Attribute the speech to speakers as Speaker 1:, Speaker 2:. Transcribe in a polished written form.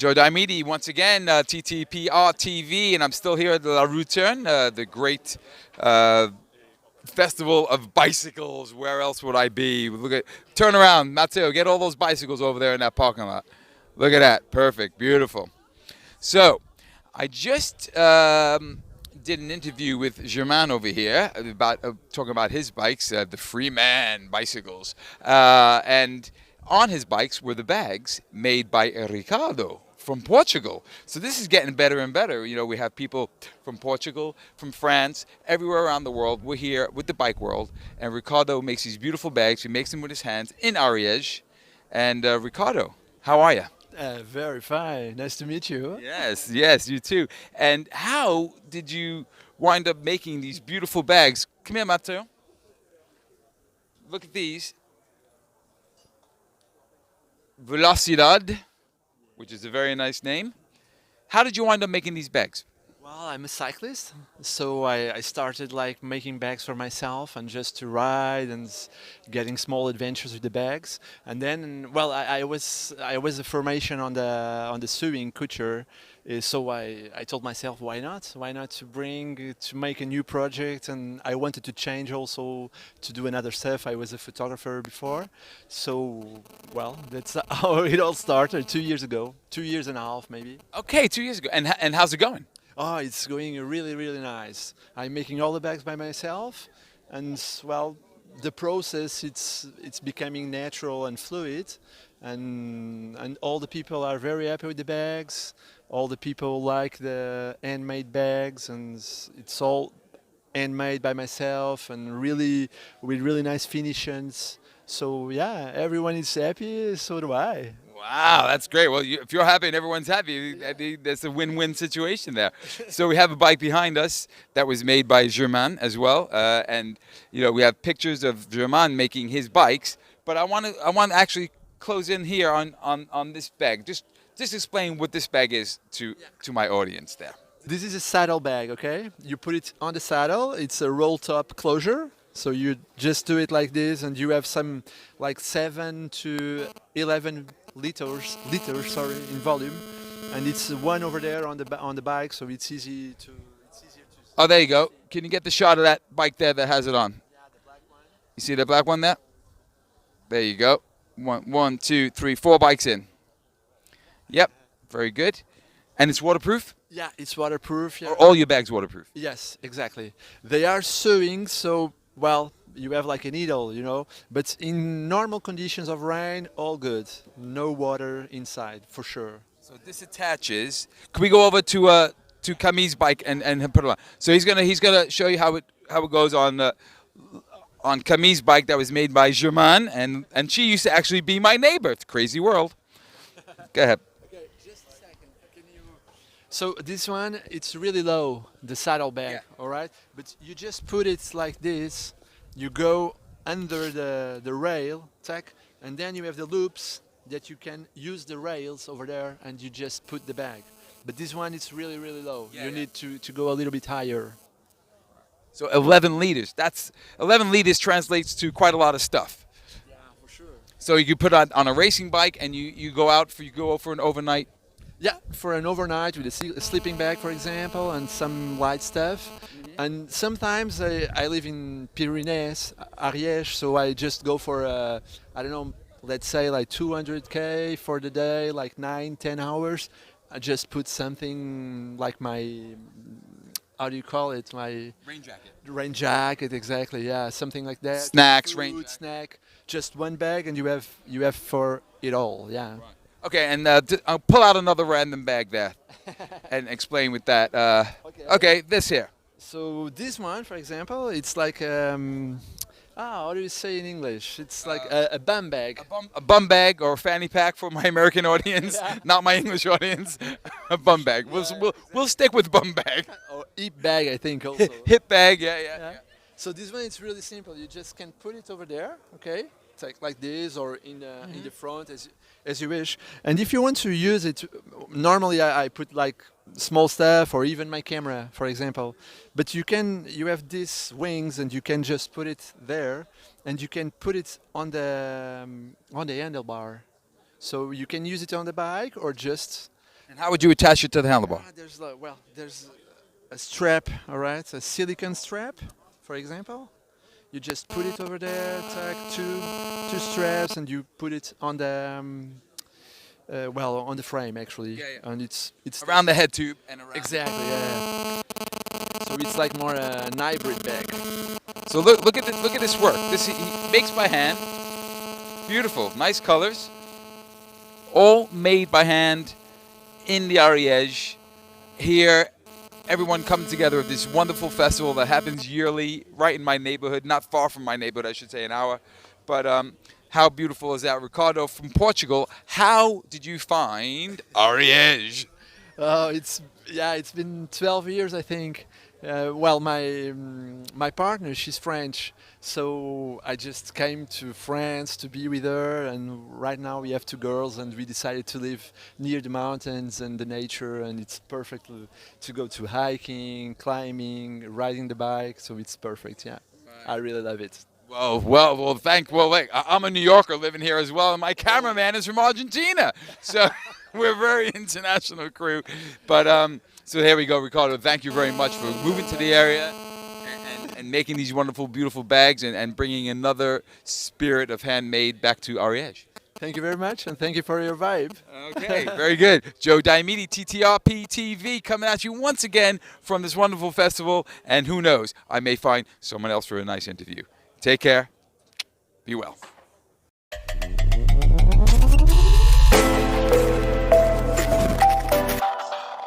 Speaker 1: Joe Diomede, once again, TTRP TV, and I'm still here at La Routerne, the great festival of bicycles. Where else would I be? Turn around, Matteo, get all those bicycles over there in that parking lot. Look at that, perfect, beautiful. So, I just did an interview with Germain over here about talking about his bikes, the Freeman bicycles, and on his bikes were the bags made by Ricardo from Portugal. So this is getting better and better. You know, we have people from Portugal, from France, everywhere around the world. We're here with the bike world, and Ricardo makes these beautiful bags. He makes them with his hands in Ariège. And Ricardo, how are you?
Speaker 2: Very fine. Nice to meet you.
Speaker 1: Yes, yes, you too. And how did you wind up making these beautiful bags? Come here, Matteo. Look at these. Velocidad, which is a very nice name. How did you wind up making these bags?
Speaker 2: Well, I'm a cyclist, so I started like making bags for myself and just to ride and getting small adventures with the bags. And then, well, I was a formation on the sewing couture, so I told myself, why not? Why not to make a new project? And I wanted to change also to do another stuff. I was a photographer before, so well, that's how it all started 2 years ago, 2 years and a half maybe.
Speaker 1: Okay, 2 years ago. And how's it going?
Speaker 2: Oh, it's going really, really nice. I'm making all the bags by myself, and well, the process it's becoming natural and fluid, and all the people are very happy with the bags. All the people like the handmade bags, and it's all handmade by myself and really with really nice finishes. So yeah, everyone is happy. So do I.
Speaker 1: Wow, that's great. Well, if you're happy and everyone's happy, that's a win-win situation there. So we have a bike behind us that was made by Germain as well, and you know we have pictures of Germain making his bikes. But I want to actually close in here on this bag. Just explain what this bag is to my audience there.
Speaker 2: This is a saddle bag, okay? You put it on the saddle. It's a roll top closure. So you just do it like this, and you have some like 7 to 11 liters, sorry, in volume, and it's one over there on the bike, so it's easier to.
Speaker 1: Oh, there you go. Can you get the shot of that bike there that has it on?
Speaker 2: Yeah, the black one.
Speaker 1: You see the black one there? There you go. One, two, three, 4 bikes in. Yep, very good. And it's waterproof?
Speaker 2: Yeah, it's waterproof. Yeah.
Speaker 1: Are all your bags waterproof?
Speaker 2: Yes, exactly. They are sewing, so well, you have like a needle, but in normal conditions of rain, all good. No water inside, for sure.
Speaker 1: So this attaches. Can we go over to Camille's bike and put it on? So he's gonna show you how it goes on Camille's bike that was made by Germain, and she used to actually be my neighbor. It's a crazy world. Go ahead.
Speaker 2: Okay, just a second. Can you? So this one, it's really low, the saddle bag,
Speaker 1: Yeah.
Speaker 2: all right? But you just put it like this. You go under the rail, tack, and then you have the loops that you can use the rails over there, and you just put the bag. But this one is really, really low.
Speaker 1: Yeah,
Speaker 2: You
Speaker 1: yeah.
Speaker 2: need to go a little bit higher.
Speaker 1: So 11 liters. That's 11 liters translates to quite a lot of stuff.
Speaker 2: Yeah, for sure.
Speaker 1: So you put on a racing bike and you go for an overnight.
Speaker 2: Yeah, for an overnight with a sleeping bag, for example, and some light stuff. And sometimes I live in Pyrenees, Ariège, so I just go for, I don't know, let's say like 200K for the day, like 9, 10 hours. I just put something like my, how do you call it? My
Speaker 1: Rain jacket.
Speaker 2: rain jacket, exactly, yeah, something like that.
Speaker 1: Snacks,
Speaker 2: Food,
Speaker 1: rain jacket.
Speaker 2: snack, just one bag, and you have for it all, yeah.
Speaker 1: Okay, and I'll pull out another random bag there and explain with that. Okay, this here.
Speaker 2: So this one, for example, it's like how do you say in English? It's like a bum bag.
Speaker 1: A bum bag or a fanny pack for my American audience,
Speaker 2: Yeah.
Speaker 1: not my English audience. A bum bag. We'll stick with bum bag.
Speaker 2: Or hip bag, I think also.
Speaker 1: Hip bag, yeah.
Speaker 2: Yeah. So this one is really simple. You just can put it over there, okay? It's like this or in the front as you wish. And if you want to use it, normally I put like small stuff or even my camera, for example. But you have these wings and you can just put it there, and you can put it on the handlebar. So you can use it on the bike or just
Speaker 1: And how would you attach it to the handlebar?
Speaker 2: There's a strap, all right, a silicone strap, for example. You just put it over there, tack two straps, and you put it on the on the frame actually, and it's
Speaker 1: Around the head tube and around.
Speaker 2: exactly, yeah. So it's like more an hybrid bag.
Speaker 1: So look at this work. This he makes by hand. Beautiful, nice colors. All made by hand in the Ariège. Here, everyone coming together at this wonderful festival that happens yearly right in my neighborhood, not far from my neighborhood, I should say, an hour. But how beautiful is that? Ricardo from Portugal, how did you find Ariège?
Speaker 2: It's been 12 years, I think. Well, my partner, she's French, so I just came to France to be with her, and right now we have two girls, and we decided to live near the mountains and the nature, and it's perfect to go to hiking, climbing, riding the bike, so it's perfect. Yeah, I really love it.
Speaker 1: Wait, I'm a New Yorker living here as well, and my cameraman is from Argentina, so we're a very international crew. But so here we go, Ricardo. Thank you very much for moving to the area and making these wonderful, beautiful bags and bringing another spirit of handmade back to Ariège.
Speaker 2: Thank you very much, and thank you for your vibe.
Speaker 1: Okay, very good. Joe Diomede, TTRP TV, coming at you once again from this wonderful festival, and who knows, I may find someone else for a nice interview. Take care. Be well.